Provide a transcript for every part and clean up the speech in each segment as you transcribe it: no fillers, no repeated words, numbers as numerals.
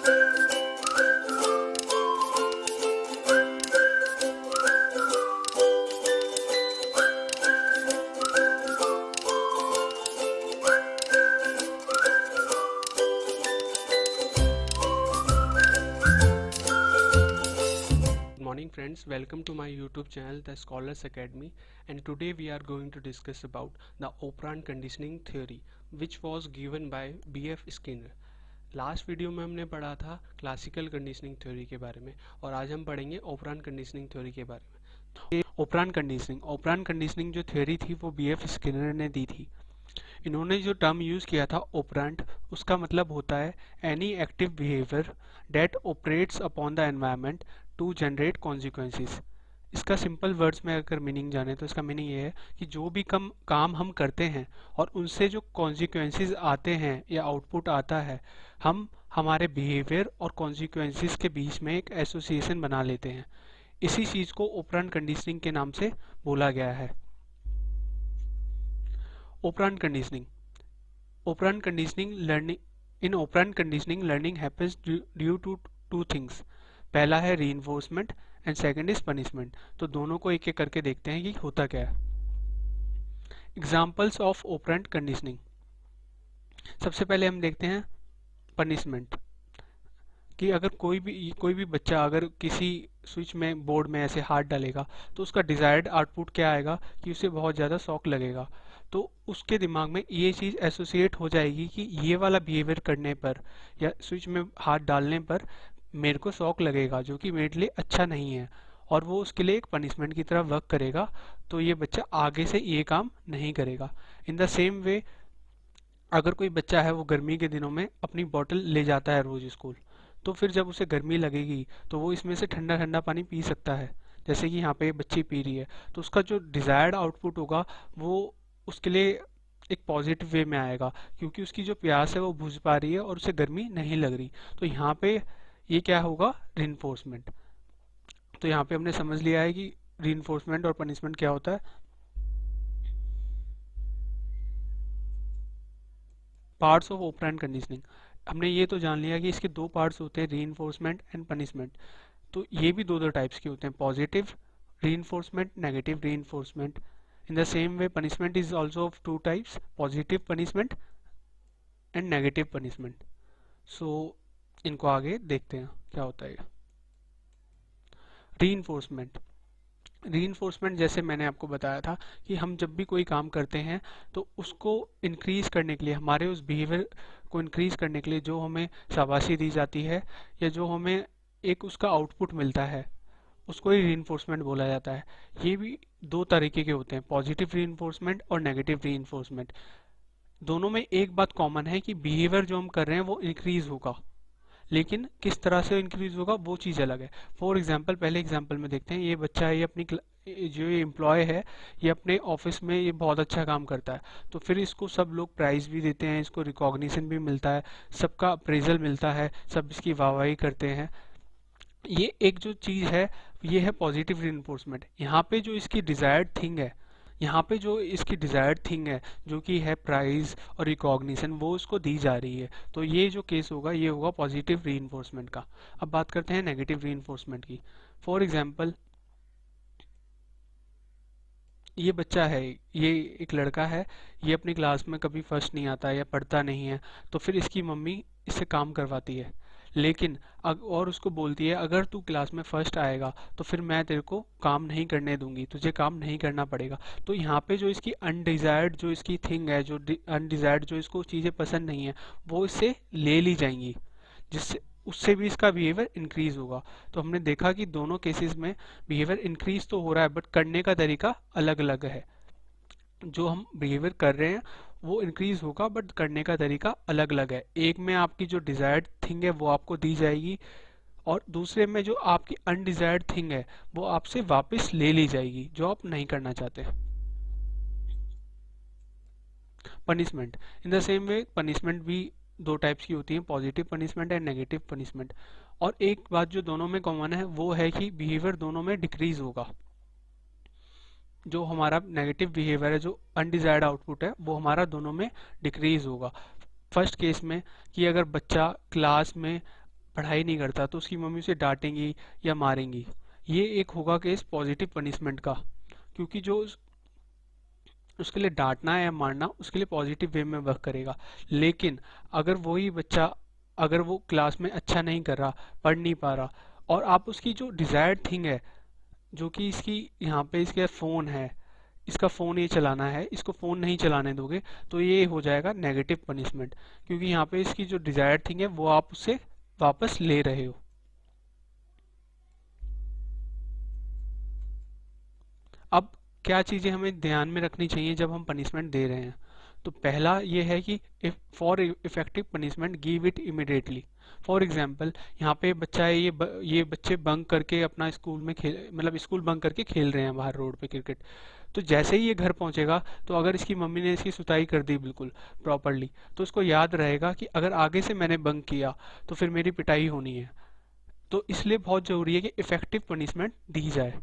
Morning friends, welcome to my YouTube channel The Scholars Academy, and today we are going to discuss about the operant conditioning theory which was given by B.F. Skinner. Last video में हमने पढ़ा था classical conditioning theory के बारे में और आज हम पढ़ेंगे ओपरांट कंडीशनिंग थ्योरी के बारे में। तो ओपरांट कंडीशनिंग जो थ्योरी थी वो B.F. स्किनर ने दी थी। इन्होंने जो टर्म यूज़ किया था ओपरांट, उसका मतलब होता है any active behaviour that operates upon the environment to generate consequences. इसका सिंपल वर्ड्स में अगर मीनिंग जाने तो इसका मीनिंग ये है कि जो भी काम हम करते हैं और उनसे जो कॉन्सिक्वेंसेस आते हैं या आउटपुट आता है, हम हमारे बिहेवियर और कॉन्सिक्वेंसेस के बीच में एक एसोसिएशन बना लेते हैं। इसी चीज़ को ऑपरेंट कंडीशनिंग के नाम से बोला गया है। Operant conditioning operant conditioning learning in operant conditioning learning happens due to two things। पहला है reinforcement and second is punishment। तो दोनों को एक एक करके देखते हैं कि होता क्या है। एग्जाम्पल्स ऑफ operant conditioning, सबसे पहले हम देखते हैं पनिशमेंट कि अगर कोई भी बच्चा अगर किसी स्विच में बोर्ड में ऐसे हाथ डालेगा तो उसका डिज़ायर्ड आउटपुट क्या आएगा कि उसे बहुत ज़्यादा शॉक लगेगा। तो उसके दिमाग में ये चीज़ एसोसिएट हो जाएगी कि ये वाला बिहेवियर करने पर या स्विच में हाथ डालने पर मेरे को शॉक लगेगा, जो कि मेरे लिए अच्छा नहीं है, और वो उसके लिए एक पनिशमेंट की तरह वर्क करेगा। तो ये बच्चा आगे से ये काम नहीं करेगा। इन द सेम वे, अगर कोई बच्चा है वो गर्मी के दिनों में अपनी बॉटल ले जाता है रोज़ स्कूल, तो फिर जब उसे गर्मी लगेगी तो वो इसमें से ठंडा ठंडा पानी पी सकता है, जैसे कि यहाँ पे बच्ची पी रही है। तो उसका जो डिज़ायर्ड आउटपुट होगा वो उसके लिए एक पॉजिटिव वे में आएगा, क्योंकि उसकी जो प्यास है वो बुझ पा रही है और उसे गर्मी नहीं लग रही। तो यहाँ पे ये क्या होगा, रिइंफोर्समेंट। तो यहाँ पे हमने समझ लिया है कि रिइंफोर्समेंट और पनिशमेंट क्या होता है। पार्ट्स ऑफ ऑपरेंट कंडीशनिंग, हमने ये तो जान लिया कि इसके दो पार्ट्स होते हैं, रीइंफोर्समेंट एंड पनिशमेंट। तो ये भी दो टाइप्स के होते हैं, positive reinforcement, negative reinforcement. In the same way punishment is also of two types, positive punishment and negative punishment. So इनको आगे देखते हैं क्या होता है। रीइंफोर्समेंट, रीइंफोर्समेंट जैसे मैंने आपको बताया था कि हम जब भी कोई काम करते हैं तो उसको इंक्रीज करने के लिए, हमारे उस बिहेवियर को इंक्रीज करने के लिए जो हमें शाबाशी दी जाती है या जो हमें एक उसका आउटपुट मिलता है, उसको ही रीइंफोर्समेंट बोला जाता है। ये भी दो तरीके के होते हैं, पॉजिटिव रीइंफोर्समेंट और नेगेटिव रीइंफोर्समेंट। दोनों में एक बात कॉमन है कि बिहेवियर जो हम कर रहे हैं वो इंक्रीज होगा, लेकिन किस तरह से इंक्रीज होगा वो चीज़ अलग है। फॉर एग्जांपल, पहले एग्जांपल में देखते हैं, ये बच्चा है, ये अपनी जो ये एम्प्लॉय है, ये अपने ऑफिस में ये बहुत अच्छा काम करता है, तो फिर इसको सब लोग प्राइज़ भी देते हैं, इसको रिकॉग्निशन भी मिलता है, सबका अप्रेजल मिलता है, सब इसकी वाहवाही करते हैं। ये एक जो चीज़ है ये है पॉजिटिव रिइंफोर्समेंट। यहाँ पे जो इसकी डिज़ायर्ड थिंग है, यहाँ पे जो इसकी डिज़ायर्ड थिंग है जो कि है प्राइज और रिकॉग्निशन, वो उसको दी जा रही है। तो ये जो केस होगा ये होगा पॉजिटिव रीइंफोर्समेंट का। अब बात करते हैं नेगेटिव रीइंफोर्समेंट की। फॉर एग्जांपल, ये बच्चा है, ये एक लड़का है, ये अपनी क्लास में कभी फर्स्ट नहीं आता या पढ़ता नहीं है, तो फिर इसकी मम्मी इससे काम करवाती है, लेकिन और उसको बोलती है अगर तू क्लास में फर्स्ट आएगा तो फिर मैं तेरे को काम नहीं करने दूंगी, तुझे काम नहीं करना पड़ेगा। तो यहाँ पे जो इसकी अनडिजायर्ड जो इसकी थिंग है, जो अनडिजायर्ड जो इसको चीज़ें पसंद नहीं है, वो इससे ले ली जाएंगी, जिससे उससे भी इसका बिहेवियर इंक्रीज होगा। तो हमने देखा कि दोनों केसेस में बिहेवियर इंक्रीज तो हो रहा है, बट करने का तरीका अलग अलग है। जो हम बिहेवियर कर रहे हैं वो इंक्रीज होगा, बट करने का तरीका अलग अलग है। एक में आपकी जो डिजायर्ड थिंग है वो आपको दी जाएगी, और दूसरे में जो आपकी अनडिजायर्ड थिंग है वो आपसे वापस ले ली जाएगी, जो आप नहीं करना चाहते। Punishment, in the same way punishment भी दो टाइप्स की होती हैं, positive punishment and negative punishment. और एक बात जो दोनों में कॉमन है वो है कि बिहेवियर दोनों में डिक्रीज होगा। जो हमारा नेगेटिव बिहेवियर है, जो अनडिजायर्ड आउटपुट है, वो हमारा दोनों में डिक्रीज होगा। फर्स्ट केस में कि अगर बच्चा क्लास में पढ़ाई नहीं करता तो उसकी मम्मी उसे डांटेंगी या मारेंगी। ये एक होगा केस पॉजिटिव पनिशमेंट का, क्योंकि जो उसके लिए डांटना है या मारना उसके लिए पॉजिटिव वे में वर्क करेगा। लेकिन अगर वही बच्चा, अगर वो क्लास में अच्छा नहीं कर रहा, पढ़ नहीं पा रहा, और आप उसकी जो डिजायर्ड थिंग है, जो कि इसकी यहाँ पे इसके फ़ोन है, इसका फ़ोन ये चलाना है, इसको फ़ोन नहीं चलाने दोगे, तो ये हो जाएगा नेगेटिव पनिशमेंट, क्योंकि यहाँ पे इसकी जो डिजायर्ड थिंग है वो आप उससे वापस ले रहे हो। अब क्या चीज़ें हमें ध्यान में रखनी चाहिए जब हम पनिशमेंट दे रहे हैं? तो पहला ये है कि for effective punishment give it immediately. For example, यहाँ पे बच्चा है, ये बच्चे बंक करके अपना स्कूल में खेल, मतलब स्कूल बंक करके खेल रहे हैं बाहर रोड पे क्रिकेट। तो जैसे ही ये घर पहुंचेगा, तो अगर इसकी मम्मी ने इसकी सुताई कर दी बिल्कुल प्रॉपरली, तो उसको याद रहेगा कि अगर आगे से मैंने बंक किया तो फिर मेरी पिटाई होनी है। तो इसलिए बहुत ज़रूरी है कि इफेक्टिव पनिशमेंट दी जाए।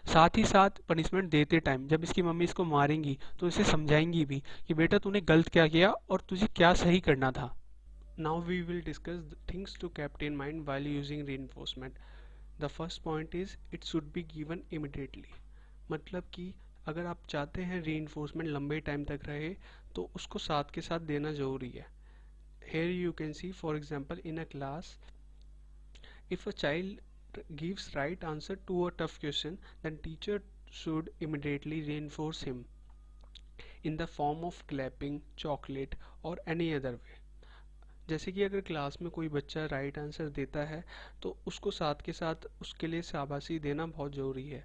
साथ ही साथ पनिशमेंट देते टाइम जब इसकी मम्मी इसको मारेंगी तो इसे समझाएंगी भी कि बेटा तूने गलत क्या किया और तुझे क्या सही करना था। Now we will discuss things to kept in mind while using reinforcement. The first point is it should be given immediately. मतलब कि अगर आप चाहते हैं reinforcement लंबे टाइम तक रहे तो उसको साथ के साथ देना ज़रूरी है। Here you can see, for example, in a class, if a child gives right answer to a tough question, then teacher should immediately reinforce him in the form of clapping, chocolate or any other way. जैसे कि अगर class में कोई बच्चा right answer देता है तो उसको साथ के साथ उसके लिए शाबाशी देना बहुत ज़रूरी है।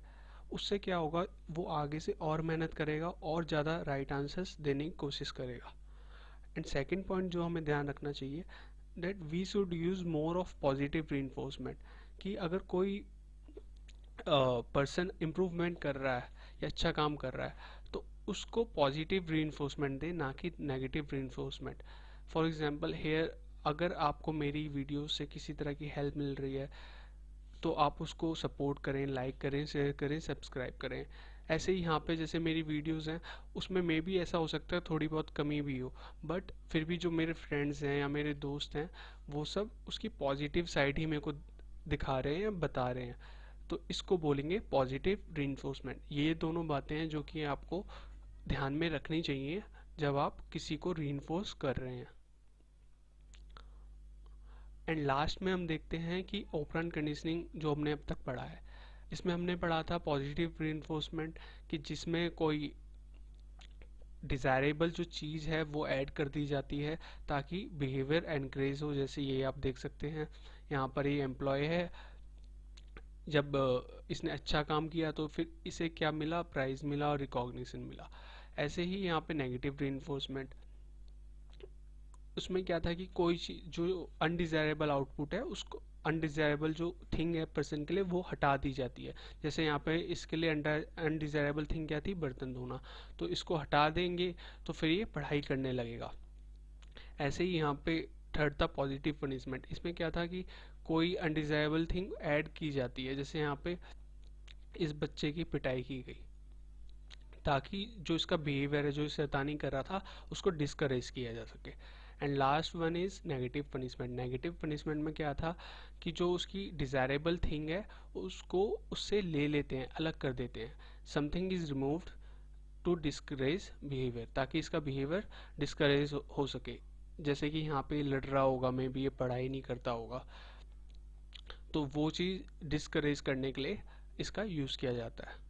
उससे क्या होगा, वो आगे से और मेहनत करेगा और ज़्यादा राइट आंसर्स देने की कोशिश करेगा। एंड सेकंड पॉइंट जो हमें ध्यान रखना चाहिए, that we should use more of positive reinforcement. कि अगर कोई पर्सन इम्प्रूवमेंट कर रहा है या अच्छा काम कर रहा है तो उसको पॉजिटिव रीइंफोर्समेंट दे, ना कि negative reinforcement. For example here, अगर आपको मेरी वीडियो से किसी तरह की हेल्प मिल रही है तो आप उसको सपोर्ट करें, लाइक करें, शेयर करें, सब्सक्राइब करें। ऐसे ही यहाँ पे जैसे मेरी वीडियोस हैं उसमें मे भी ऐसा हो सकता है थोड़ी बहुत कमी भी हो, बट फिर भी जो मेरे फ्रेंड्स हैं या मेरे दोस्त हैं वो सब उसकी पॉजिटिव साइड ही मेरे को दिखा रहे हैं या बता रहे हैं। तो इसको बोलेंगे पॉजिटिव रीइंफोर्समेंट। ये दोनों बातें हैं जो कि आपको ध्यान में रखनी चाहिए जब आप किसी को रीइंफोर्स कर रहे हैं। एंड लास्ट में हम देखते हैं कि ऑपरेंट कंडीशनिंग जो हमने अब तक पढ़ा है, इसमें हमने पढ़ा था पॉजिटिव रीइंफोर्समेंट कि जिसमें कोई डिज़ायरेबल जो चीज़ है वो ऐड कर दी जाती है ताकि बिहेवियर एनकरेज हो। जैसे ये आप देख सकते हैं, यहाँ पर ये एम्प्लॉय है, जब इसने अच्छा काम किया तो फिर इसे क्या मिला, प्राइज़ मिला और रिकॉग्निशन मिला। ऐसे ही यहाँ पे नेगेटिव रीइंफोर्समेंट, उसमें क्या था कि कोई चीज जो अनडिजायरेबल आउटपुट है उसको, अनडिजायरेबल जो थिंग है पर्सन के लिए वो हटा दी जाती है। जैसे यहाँ पे इसके लिए अनडिजायरेबल थिंग क्या थी, बर्तन धोना, तो इसको हटा देंगे तो फिर ये पढ़ाई करने लगेगा। ऐसे ही यहाँ पे थर्ड था पॉजिटिव पनिशमेंट। इसमें क्या था कि कोई अनडिजायरेबल थिंग ऐड की जाती है, जैसे यहाँ पे इस बच्चे की पिटाई की गई ताकि जो इसका बिहेवियर है, जो शैतानी कर रहा था, उसको डिस्करेज किया जा सके। And last one is negative punishment. Negative punishment में क्या था कि जो उसकी डिजायरेबल थिंग है उसको उससे ले लेते हैं, अलग कर देते हैं। Something is removed to discourage behaviour, ताकि इसका बिहेवियर डिस्करेज हो सके। जैसे कि यहाँ पे लड़ रहा होगा, मे बी ये पढ़ाई नहीं करता होगा, तो वो चीज़ डिस्करेज करने के लिए इसका यूज़ किया जाता है।